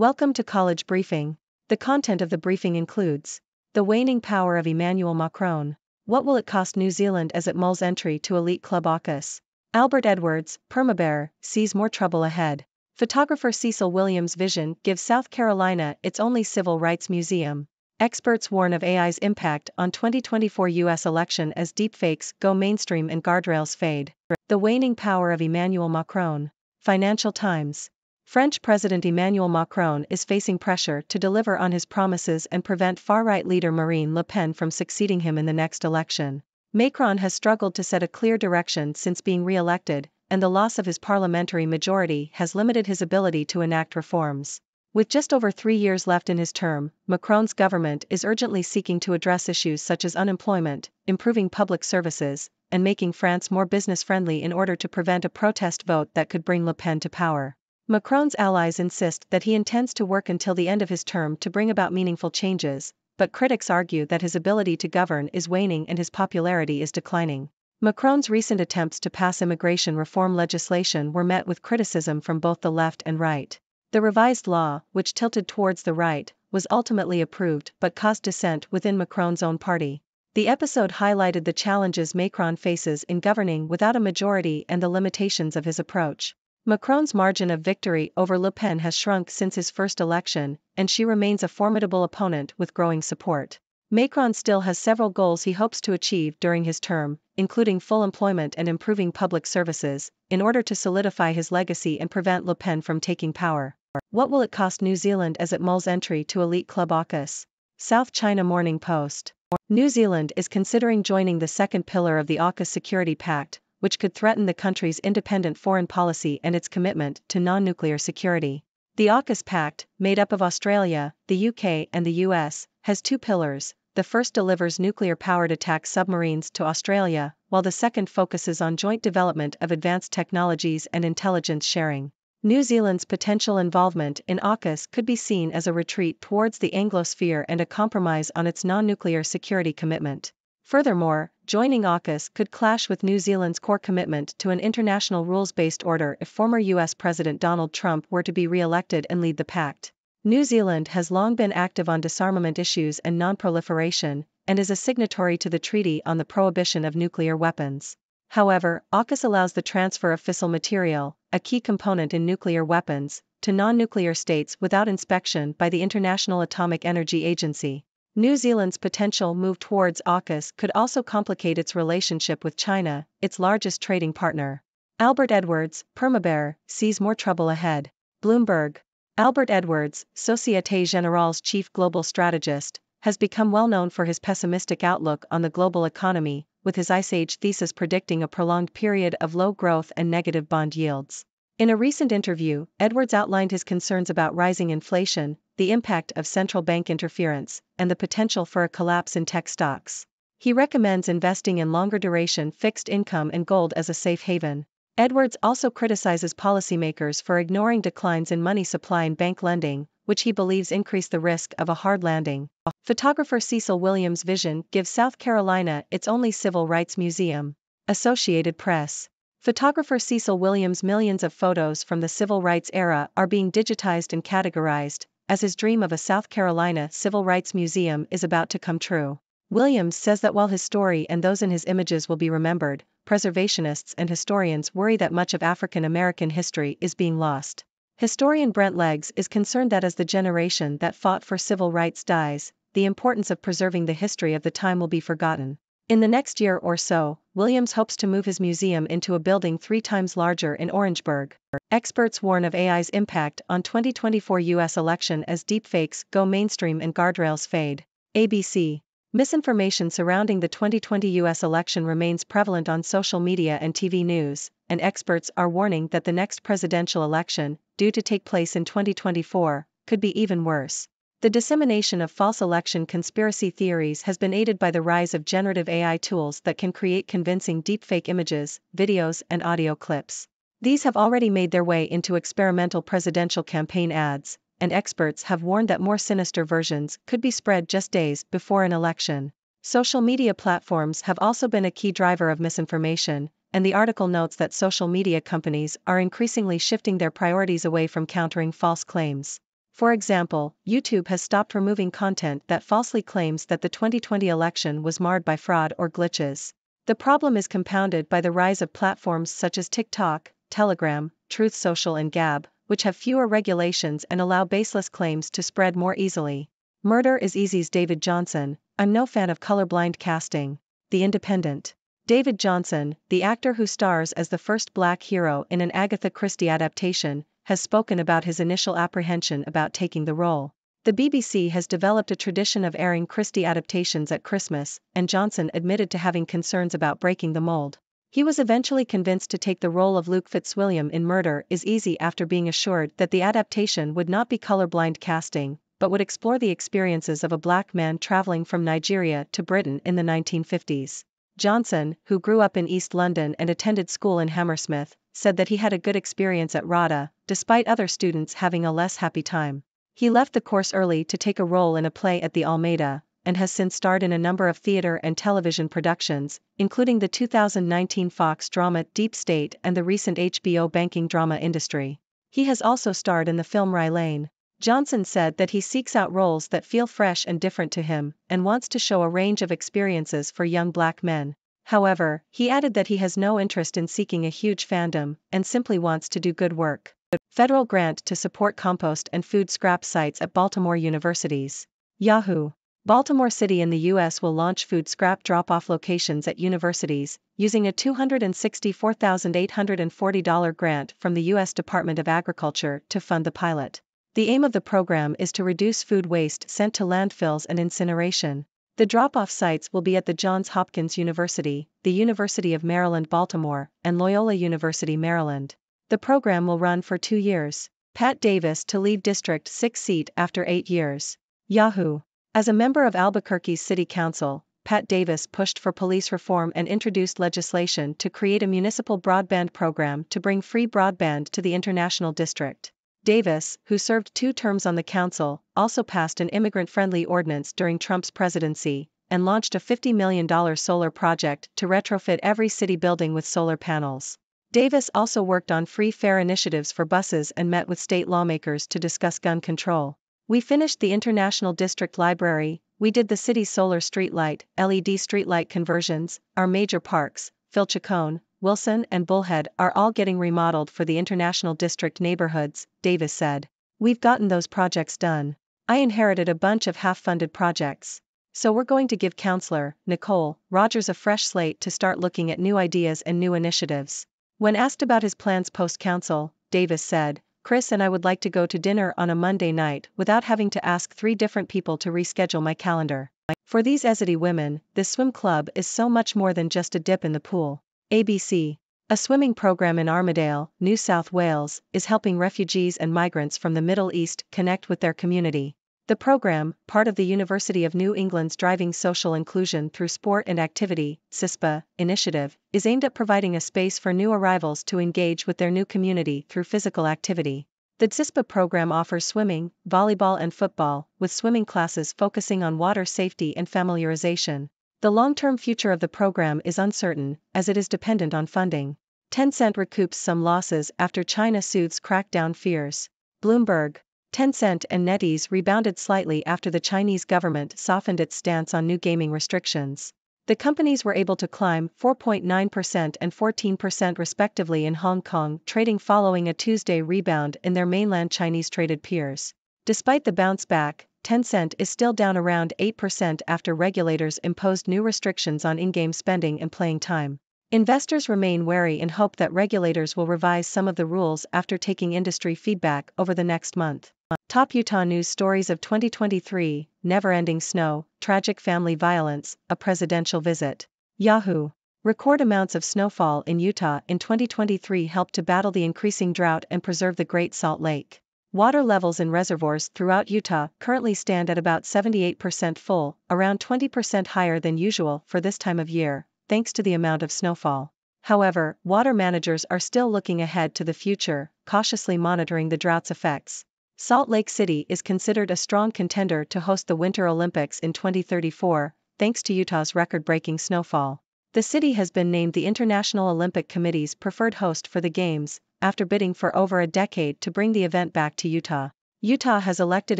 Welcome to College Briefing. The content of the briefing includes the waning power of Emmanuel Macron. What will it cost New Zealand as it mulls entry to elite club AUKUS? Albert Edwards, permabear, sees more trouble ahead. Photographer Cecil Williams' vision gives South Carolina its only civil rights museum. Experts warn of AI's impact on 2024 U.S. election as deepfakes go mainstream and guardrails fade. The waning power of Emmanuel Macron. Financial Times. French President Emmanuel Macron is facing pressure to deliver on his promises and prevent far-right leader Marine Le Pen from succeeding him in the next election. Macron has struggled to set a clear direction since being re-elected, and the loss of his parliamentary majority has limited his ability to enact reforms. With just over 3 years left in his term, Macron's government is urgently seeking to address issues such as unemployment, improving public services, and making France more business-friendly in order to prevent a protest vote that could bring Le Pen to power. Macron's allies insist that he intends to work until the end of his term to bring about meaningful changes, but critics argue that his ability to govern is waning and his popularity is declining. Macron's recent attempts to pass immigration reform legislation were met with criticism from both the left and right. The revised law, which tilted towards the right, was ultimately approved but caused dissent within Macron's own party. The episode highlighted the challenges Macron faces in governing without a majority and the limitations of his approach. Macron's margin of victory over Le Pen has shrunk since his first election, and she remains a formidable opponent with growing support. Macron still has several goals he hopes to achieve during his term, including full employment and improving public services, in order to solidify his legacy and prevent Le Pen from taking power. What will it cost New Zealand as it mulls entry to elite club AUKUS? South China Morning Post. New Zealand is considering joining the second pillar of the AUKUS Security Pact, which could threaten the country's independent foreign policy and its commitment to non-nuclear security. The AUKUS Pact, made up of Australia, the UK and the US, has 2 pillars. The first delivers nuclear-powered attack submarines to Australia, while the second focuses on joint development of advanced technologies and intelligence sharing. New Zealand's potential involvement in AUKUS could be seen as a retreat towards the Anglosphere and a compromise on its non-nuclear security commitment. Furthermore, joining AUKUS could clash with New Zealand's core commitment to an international rules-based order if former US President Donald Trump were to be re-elected and lead the pact. New Zealand has long been active on disarmament issues and non-proliferation, and is a signatory to the Treaty on the Prohibition of Nuclear Weapons. However, AUKUS allows the transfer of fissile material, a key component in nuclear weapons, to non-nuclear states without inspection by the International Atomic Energy Agency. New Zealand's potential move towards AUKUS could also complicate its relationship with China, its largest trading partner. Albert Edwards, permabear, sees more trouble ahead. Bloomberg. Albert Edwards, Société Générale's chief global strategist, has become well known for his pessimistic outlook on the global economy, with his Ice Age thesis predicting a prolonged period of low growth and negative bond yields. In a recent interview, Edwards outlined his concerns about rising inflation, the impact of central bank interference, and the potential for a collapse in tech stocks. He recommends investing in longer-duration fixed income and gold as a safe haven. Edwards also criticizes policymakers for ignoring declines in money supply and bank lending, which he believes increase the risk of a hard landing. Photographer Cecil Williams' vision gives South Carolina its only civil rights museum. Associated Press. Photographer Cecil Williams' millions of photos from the civil rights era are being digitized and categorized, as his dream of a South Carolina Civil Rights Museum is about to come true. Williams says that while his story and those in his images will be remembered, preservationists and historians worry that much of African American history is being lost. Historian Brent Leggs is concerned that as the generation that fought for civil rights dies, the importance of preserving the history of the time will be forgotten. In the next year or so, Williams hopes to move his museum into a building 3 times larger in Orangeburg. Experts warn of AI's impact on 2024 U.S. election as deepfakes go mainstream and guardrails fade. ABC. Misinformation surrounding the 2020 U.S. election remains prevalent on social media and TV news, and experts are warning that the next presidential election, due to take place in 2024, could be even worse. The dissemination of false election conspiracy theories has been aided by the rise of generative AI tools that can create convincing deepfake images, videos, and audio clips. These have already made their way into experimental presidential campaign ads, and experts have warned that more sinister versions could be spread just days before an election. Social media platforms have also been a key driver of misinformation, and the article notes that social media companies are increasingly shifting their priorities away from countering false claims. For example, YouTube has stopped removing content that falsely claims that the 2020 election was marred by fraud or glitches. The problem is compounded by the rise of platforms such as TikTok, Telegram, Truth Social and Gab, which have fewer regulations and allow baseless claims to spread more easily. Murder is Easy's David Johnson. I'm no fan of colorblind casting. The Independent. David Johnson, the actor who stars as the first black hero in an Agatha Christie adaptation, has spoken about his initial apprehension about taking the role. The BBC has developed a tradition of airing Christie adaptations at Christmas, and Johnson admitted to having concerns about breaking the mold. He was eventually convinced to take the role of Luke Fitzwilliam in Murder is Easy after being assured that the adaptation would not be colorblind casting, but would explore the experiences of a black man traveling from Nigeria to Britain in the 1950s. Johnson, who grew up in East London and attended school in Hammersmith, said that he had a good experience at RADA, despite other students having a less happy time. He left the course early to take a role in a play at the Almeida, and has since starred in a number of theater and television productions, including the 2019 Fox drama Deep State and the recent HBO banking drama Industry. He has also starred in the film Rye Lane. Johnson said that he seeks out roles that feel fresh and different to him, and wants to show a range of experiences for young black men. However, he added that he has no interest in seeking a huge fandom, and simply wants to do good work. Federal grant to support compost and food scrap sites at Baltimore universities. Yahoo! Baltimore City in the U.S. will launch food scrap drop-off locations at universities, using a $264,840 grant from the U.S. Department of Agriculture to fund the pilot. The aim of the program is to reduce food waste sent to landfills and incineration. The drop-off sites will be at the Johns Hopkins University, the University of Maryland Baltimore, and Loyola University Maryland. The program will run for 2 years. Pat Davis to leave District 6 seat after 8 years. Yahoo! As a member of Albuquerque's City Council, Pat Davis pushed for police reform and introduced legislation to create a municipal broadband program to bring free broadband to the International District. Davis, who served 2 terms on the council, also passed an immigrant-friendly ordinance during Trump's presidency, and launched a $50 million solar project to retrofit every city building with solar panels. Davis also worked on free fare initiatives for buses and met with state lawmakers to discuss gun control. We finished the International District Library, we did the city's solar streetlight, LED streetlight conversions, our major parks, Phil Chacon, Wilson and Bullhead are all getting remodeled for the International District neighborhoods, Davis said. We've gotten those projects done. I inherited a bunch of half-funded projects. So we're going to give Councillor Nicole Rogers a fresh slate to start looking at new ideas and new initiatives. When asked about his plans post-council, Davis said, Chris and I would like to go to dinner on a Monday night without having to ask 3 different people to reschedule my calendar. For these Ezidi women, this swim club is so much more than just a dip in the pool. ABC. A swimming program in Armidale, New South Wales, is helping refugees and migrants from the Middle East connect with their community. The program, part of the University of New England's Driving Social Inclusion Through Sport and Activity (CISPA) initiative, is aimed at providing a space for new arrivals to engage with their new community through physical activity. The CISPA program offers swimming, volleyball and football, with swimming classes focusing on water safety and familiarization. The long-term future of the program is uncertain, as it is dependent on funding. Tencent recoups some losses after China soothes crackdown fears. Bloomberg. Tencent and NetEase rebounded slightly after the Chinese government softened its stance on new gaming restrictions. The companies were able to climb 4.9% and 14% respectively in Hong Kong trading following a Tuesday rebound in their mainland Chinese traded peers. Despite the bounce back, Tencent is still down around 8% after regulators imposed new restrictions on in-game spending and playing time. Investors remain wary and hope that regulators will revise some of the rules after taking industry feedback over the next month. Top Utah news stories of 2023, never-ending snow, tragic family violence, a presidential visit. Yahoo! Record amounts of snowfall in Utah in 2023 helped to battle the increasing drought and preserve the Great Salt Lake. Water levels in reservoirs throughout Utah currently stand at about 78% full, around 20% higher than usual for this time of year, thanks to the amount of snowfall. However, water managers are still looking ahead to the future, cautiously monitoring the drought's effects. Salt Lake City is considered a strong contender to host the Winter Olympics in 2034, thanks to Utah's record-breaking snowfall. The city has been named the International Olympic Committee's preferred host for the Games, after bidding for over a decade to bring the event back to Utah. Utah has elected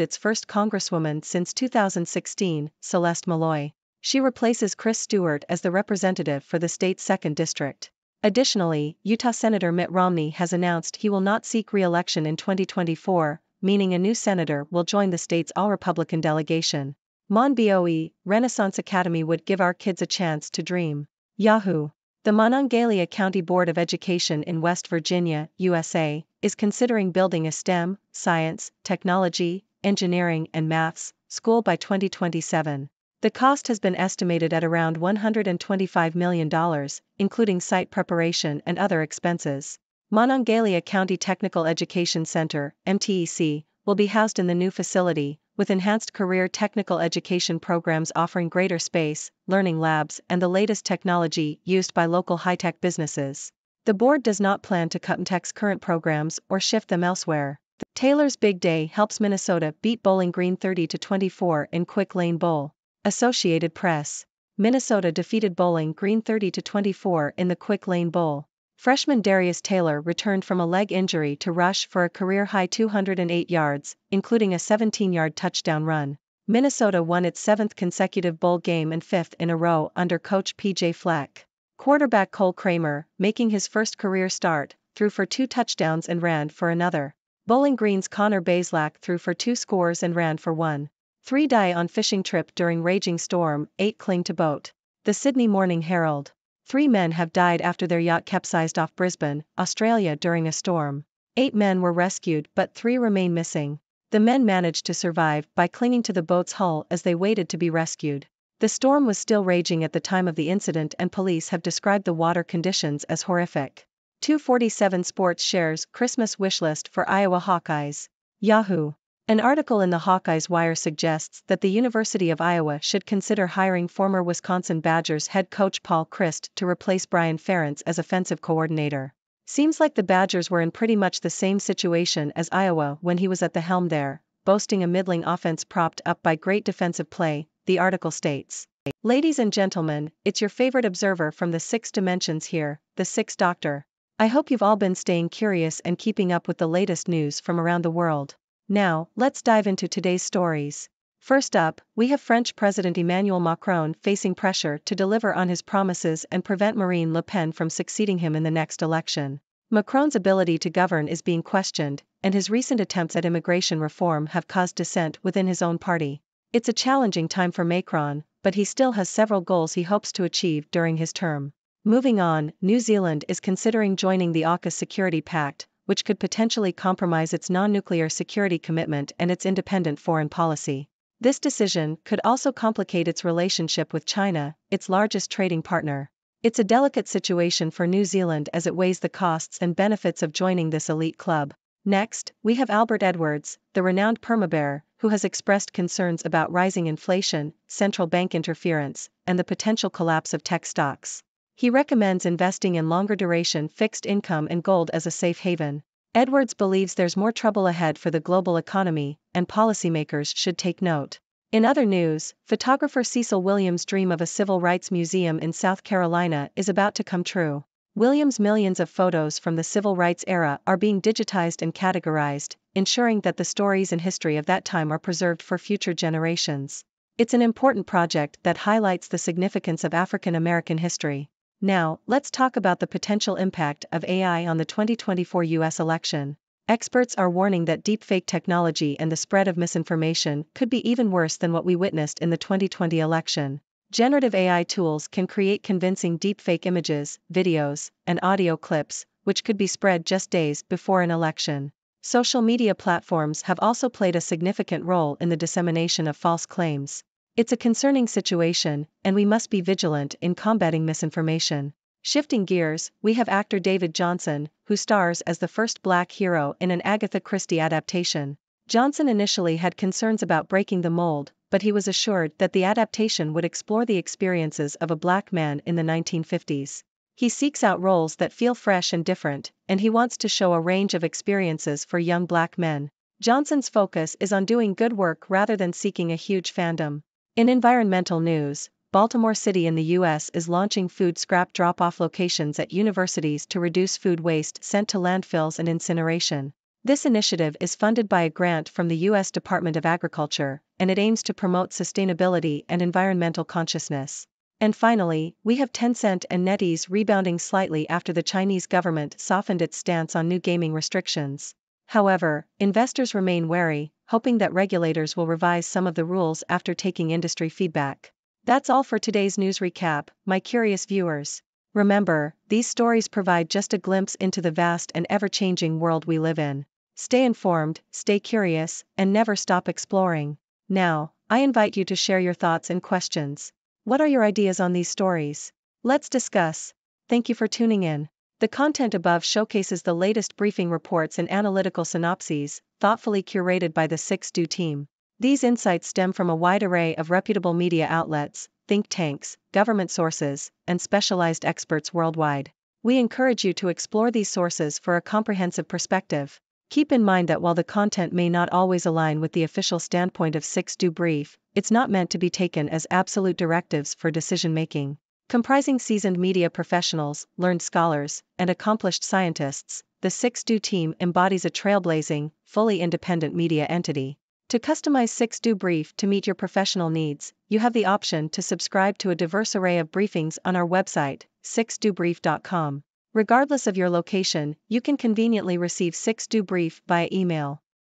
its first congresswoman since 2016, Celeste Malloy. She replaces Chris Stewart as the representative for the state's 2nd District. Additionally, Utah Senator Mitt Romney has announced he will not seek re-election in 2024, meaning a new senator will join the state's all-Republican delegation. Mon Boe, Renaissance Academy would give our kids a chance to dream. Yahoo! The Monongalia County Board of Education in West Virginia, USA, is considering building a STEM, science, technology, engineering, and maths school by 2027. The cost has been estimated at around $125 million, including site preparation and other expenses. Monongalia County Technical Education Center, MTEC, will be housed in the new facility, with enhanced career technical education programs offering greater space, learning labs, and the latest technology used by local high-tech businesses. The board does not plan to cut MTEC's current programs or shift them elsewhere. Taylor's Big Day helps Minnesota beat Bowling Green 30-24 in Quick Lane Bowl. Associated Press. Minnesota defeated Bowling Green 30-24 in the Quick Lane Bowl. Freshman Darius Taylor returned from a leg injury to rush for a career-high 208 yards, including a 17-yard touchdown run. Minnesota won its 7th consecutive bowl game and 5th in a row under coach P.J. Fleck. Quarterback Cole Kramer, making his first career start, threw for 2 touchdowns and ran for another. Bowling Green's Connor Bazelak threw for 2 scores and ran for 1. 3 die on fishing trip during raging storm, 8 cling to boat. The Sydney Morning Herald. 3 men have died after their yacht capsized off Brisbane, Australia during a storm. 8 men were rescued but 3 remain missing. The men managed to survive by clinging to the boat's hull as they waited to be rescued. The storm was still raging at the time of the incident and police have described the water conditions as horrific. 247 Sports shares Christmas wishlist for Iowa Hawkeyes. Yahoo! An article in the Hawkeyes Wire suggests that the University of Iowa should consider hiring former Wisconsin Badgers head coach Paul Chryst to replace Brian Ferentz as offensive coordinator. Seems like the Badgers were in pretty much the same situation as Iowa when he was at the helm there, boasting a middling offense propped up by great defensive play, the article states. Ladies and gentlemen, it's your favorite observer from the 6 dimensions here, the 6th Doctor. I hope you've all been staying curious and keeping up with the latest news from around the world. Now, let's dive into today's stories. First up, we have French President Emmanuel Macron facing pressure to deliver on his promises and prevent Marine Le Pen from succeeding him in the next election. Macron's ability to govern is being questioned, and his recent attempts at immigration reform have caused dissent within his own party. It's a challenging time for Macron, but he still has several goals he hopes to achieve during his term. Moving on, New Zealand is considering joining the AUKUS Security Pact, which could potentially compromise its non-nuclear security commitment and its independent foreign policy. This decision could also complicate its relationship with China, its largest trading partner. It's a delicate situation for New Zealand as it weighs the costs and benefits of joining this elite club. Next, we have Albert Edwards, the renowned perma-bear, who has expressed concerns about rising inflation, central bank interference, and the potential collapse of tech stocks. He recommends investing in longer-duration fixed income and gold as a safe haven. Edwards believes there's more trouble ahead for the global economy, and policymakers should take note. In other news, photographer Cecil Williams' dream of a civil rights museum in South Carolina is about to come true. Williams' millions of photos from the civil rights era are being digitized and categorized, ensuring that the stories and history of that time are preserved for future generations. It's an important project that highlights the significance of African American history. Now, let's talk about the potential impact of AI on the 2024 US election. Experts are warning that deepfake technology and the spread of misinformation could be even worse than what we witnessed in the 2020 election. Generative AI tools can create convincing deepfake images, videos, and audio clips, which could be spread just days before an election. Social media platforms have also played a significant role in the dissemination of false claims. It's a concerning situation, and we must be vigilant in combating misinformation. Shifting gears, we have actor David Johnson, who stars as the first black hero in an Agatha Christie adaptation. Johnson initially had concerns about breaking the mold, but he was assured that the adaptation would explore the experiences of a black man in the 1950s. He seeks out roles that feel fresh and different, and he wants to show a range of experiences for young black men. Johnson's focus is on doing good work rather than seeking a huge fandom. In environmental news, Baltimore City in the U.S. is launching food scrap drop-off locations at universities to reduce food waste sent to landfills and incineration. This initiative is funded by a grant from the U.S. Department of Agriculture, and it aims to promote sustainability and environmental consciousness. And finally, we have Tencent and NetEase rebounding slightly after the Chinese government softened its stance on new gaming restrictions. However, investors remain wary, hoping that regulators will revise some of the rules after taking industry feedback. That's all for today's news recap, my curious viewers. Remember, these stories provide just a glimpse into the vast and ever-changing world we live in. Stay informed, stay curious, and never stop exploring. Now, I invite you to share your thoughts and questions. What are your ideas on these stories? Let's discuss. Thank you for tuning in. The content above showcases the latest briefing reports and analytical synopses, thoughtfully curated by the 6Do team. These insights stem from a wide array of reputable media outlets, think tanks, government sources, and specialized experts worldwide. We encourage you to explore these sources for a comprehensive perspective. Keep in mind that while the content may not always align with the official standpoint of 6Do Brief, it's not meant to be taken as absolute directives for decision-making. Comprising seasoned media professionals, learned scholars, and accomplished scientists, the 6Do team embodies a trailblazing, fully independent media entity. To customize 6Do Brief to meet your professional needs, you have the option to subscribe to a diverse array of briefings on our website, 6dobrief.com. Regardless of your location, you can conveniently receive 6Do Brief via email.